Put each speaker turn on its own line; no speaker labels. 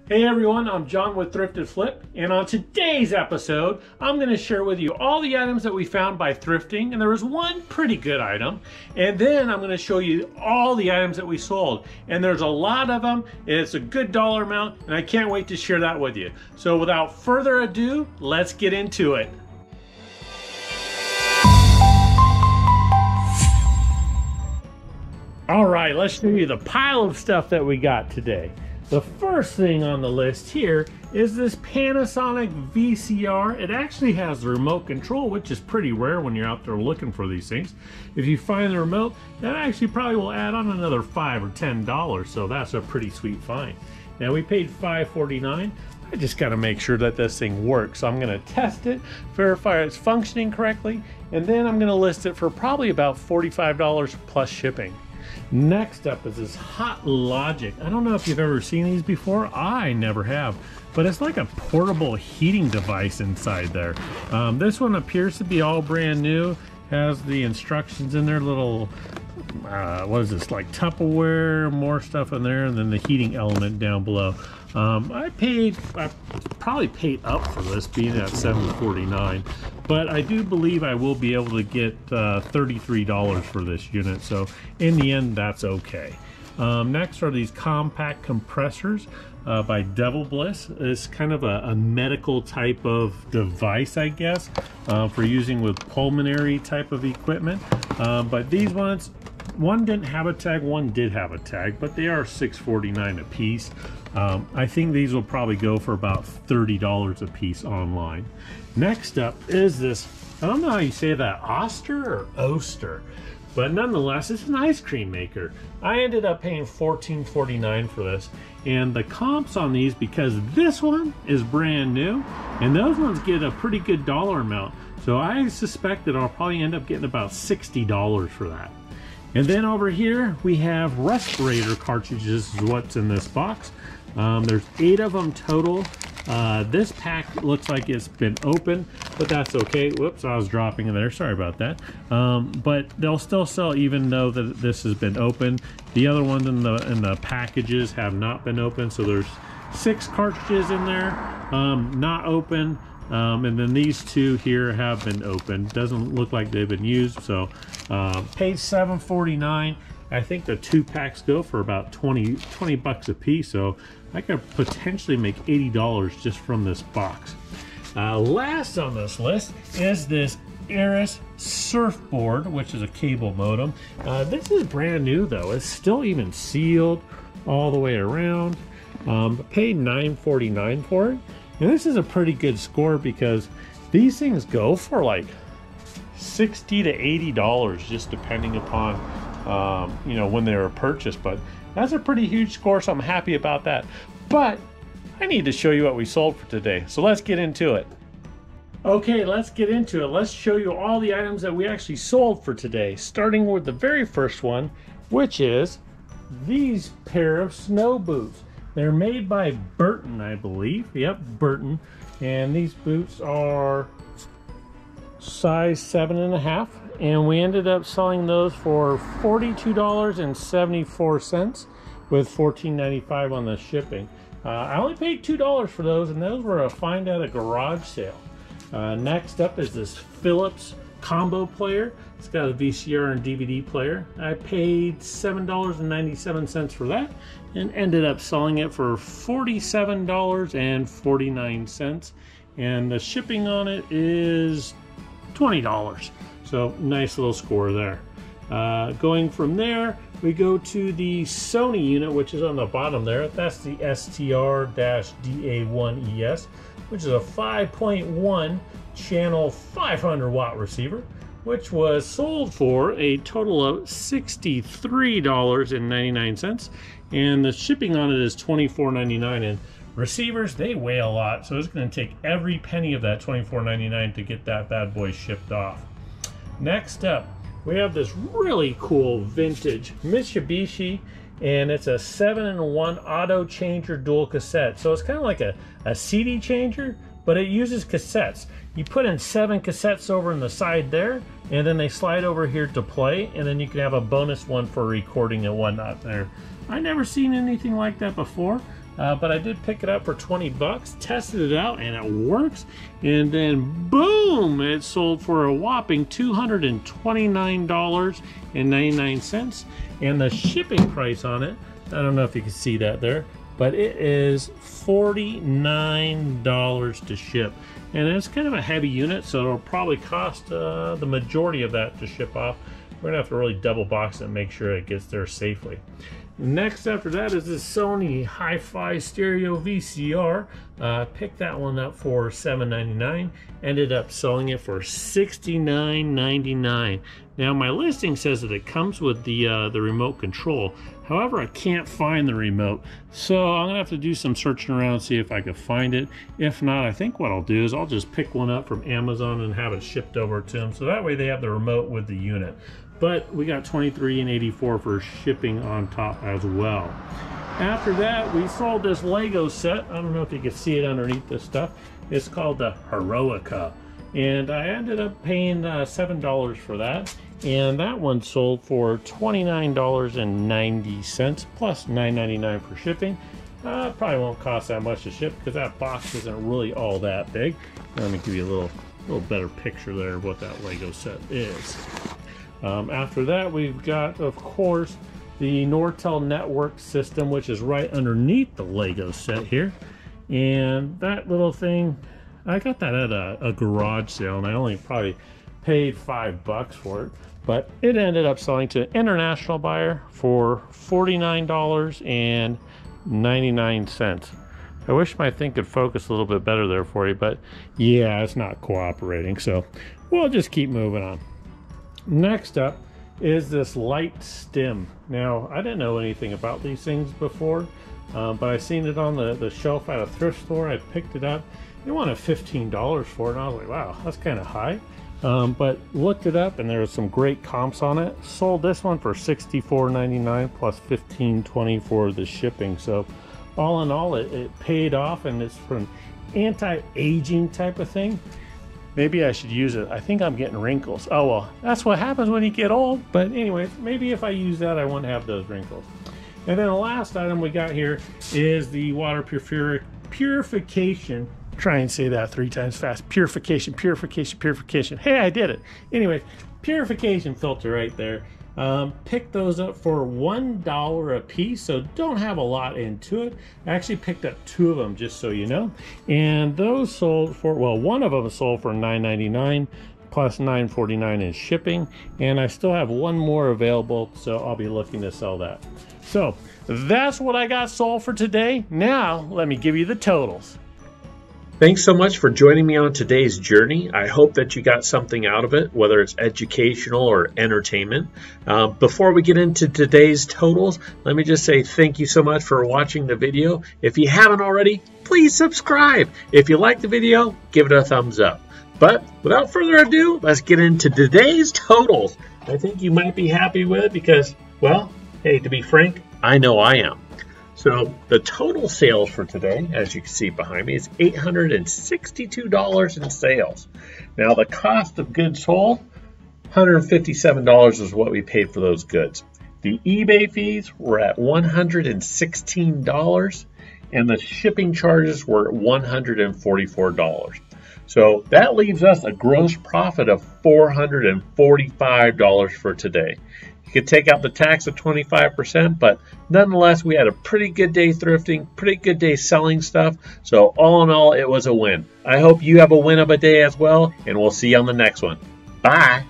Hey everyone, I'm John with Thrifted Flip, and on today's episode, I'm going to share with you all the items that we found by thrifting, and there was one pretty good item, and then I'm going to show you all the items that we sold, and there's a lot of them, and it's a good dollar amount, and I can't wait to share that with you. So without further ado, let's get into it. All right, let's show you the pile of stuff that we got today. The first thing on the list here is this Panasonic VCR. It actually has the remote control, which is pretty rare when you're out there looking for these things. If you find the remote, that actually probably will add on another $5 or $10, so that's a pretty sweet find. Now we paid $5.49. I just gotta make sure that this thing works. So I'm gonna test it, verify it's functioning correctly, and then I'm gonna list it for probably about $45 plus shipping. Next up is this Hot Logic. I don't know if you've ever seen these before. I never have, but it's like a portable heating device inside there. This one appears to be all brand new. Has the instructions in there, little, what is this, like Tupperware, more stuff in there, and then the heating element down below. I probably paid up for this, being at $7.49, but I do believe I will be able to get $33 for this unit, so in the end that's okay. Next are these compact compressors by Devil Bliss. It's kind of a medical type of device, I guess, for using with pulmonary type of equipment, but these ones, one didn't have a tag, one did have a tag, but they are $6.49 a piece. I think these will probably go for about $30 a piece online. Next up is this, I don't know how you say that, Oster or Oster, but nonetheless, it's an ice cream maker. I ended up paying $14.49 for this, and the comps on these, because this one is brand new, and those ones get a pretty good dollar amount, so I suspect that I'll probably end up getting about $60 for that. And then over here, we have respirator cartridges is what's in this box. There's 8 of them total. This pack looks like it's been open, but that's okay. Whoops, I was dropping in there, sorry about that. But they'll still sell even though that this has been open. The other ones in the packages have not been open, so there's 6 cartridges in there, not open. And then these 2 here have been opened. Doesn't look like they've been used, so paid $7.49. I think the 2 packs go for about 20 bucks a piece, so I could potentially make $80 just from this box. Last on this list is this Aris surfboard, which is a cable modem. This is brand new though. It's still even sealed all the way around. Paid $9.49 for it. And this is a pretty good score because these things go for like $60 to $80 just depending upon you know, when they were purchased, but that's a pretty huge score, so I'm happy about that. But I need to show you what we sold for today, so let's get into it. Okay, let's get into it. Let's show you all the items that we actually sold for today, starting with the very first one, which is these pair of snow boots. They're made by Burton, I believe. Yep, Burton. And these boots are size 7.5, and we ended up selling those for $42.74 with $14.95 on the shipping. I only paid $2 for those, and those were a find at a garage sale. Next up is this Philips combo player. It's got a VCR and DVD player. I paid $7.97 for that and ended up selling it for $47.49, and the shipping on it is $20. So nice little score there. Going from there, we go to the Sony unit, which is on the bottom there. That's the STR-DA1ES, which is a 5.1 channel 500 watt receiver, which was sold for a total of $63.99, and the shipping on it is $24.99. And receivers, they weigh a lot, so it's going to take every penny of that $24.99 to get that bad boy shipped off. Next up, we have this really cool vintage Mitsubishi, and it's a 7-in-1 auto changer dual cassette. So it's kind of like a CD changer, but it uses cassettes. You put in 7 cassettes over in the side there, and then they slide over here to play, and then you can have a bonus one for recording and whatnot there. I never seen anything like that before. but I did pick it up for 20 bucks, tested it out, and it works. And then boom, it sold for a whopping $229.99. And the shipping price on it, I don't know if you can see that there, but it is $49 to ship. And it's kind of a heavy unit, so it'll probably cost the majority of that to ship off. We're gonna have to really double box it and make sure it gets there safely. Next after that is this Sony Hi-Fi Stereo VCR. Picked that one up for $7.99. Ended up selling it for $69.99. Now my listing says that it comes with the remote control. However, I can't find the remote, so I'm gonna have to do some searching around, see if I can find it. If not, I think what I'll do is I'll just pick one up from Amazon and have it shipped over to them, so that way they have the remote with the unit. But we got $23.84 for shipping on top as well. After that, we sold this Lego set. I don't know if you can see it underneath this stuff. It's called the Heroica. And I ended up paying $7 for that. And that one sold for $29.90 plus $9.99 for shipping. Probably won't cost that much to ship because that box isn't really all that big. Let me give you a little better picture there of what that Lego set is. After that, we've got, of course, the Nortel network system, which is right underneath the Lego set here. And that little thing, I got that at a garage sale, and I only probably paid $5 for it. But it ended up selling to an international buyer for $49.99. I wish my thing could focus a little bit better there for you, but yeah, it's not cooperating. So we'll just keep moving on. Next up is this light stim. Now, I didn't know anything about these things before, but I seen it on the shelf at a thrift store. I picked it up. They wanted $15 for it, and I was like, wow, that's kind of high. But looked it up, and there was some great comps on it. Sold this one for $64.99 plus $15.20 for the shipping. So all in all, it paid off, and it's for an anti-aging type of thing. Maybe I should use it. I think I'm getting wrinkles. Oh well, that's what happens when you get old. But anyway, maybe if I use that, I won't have those wrinkles. And then the last item we got here is the water purification. Try and say that 3 times fast. Purification, purification, purification. Hey, I did it. Anyway, purification filter right there. Picked those up for $1 a piece, so don't have a lot into it. I actually picked up 2 of them, just so you know. And those sold for, well, one of them sold for $9.99 plus $9.49 in shipping. And I still have one more available, so I'll be looking to sell that. So that's what I got sold for today. Now, let me give you the totals.
Thanks so much for joining me on today's journey. I hope that you got something out of it, whether it's educational or entertainment. Before we get into today's totals, let me just say thank you so much for watching the video. If you haven't already, please subscribe. If you like the video, give it a thumbs up. But without further ado, let's get into today's totals. I think you might be happy with it because, well, hey, to be frank, I know I am. So the total sales for today, as you can see behind me, is $862 in sales. Now the cost of goods sold, $157 is what we paid for those goods. The eBay fees were at $116, and the shipping charges were $144. So that leaves us a gross profit of $445 for today. You could take out the tax of 25%, but nonetheless, we had a pretty good day thrifting, pretty good day selling stuff. So all in all, it was a win. I hope you have a win of a day as well, and we'll see you on the next one. Bye.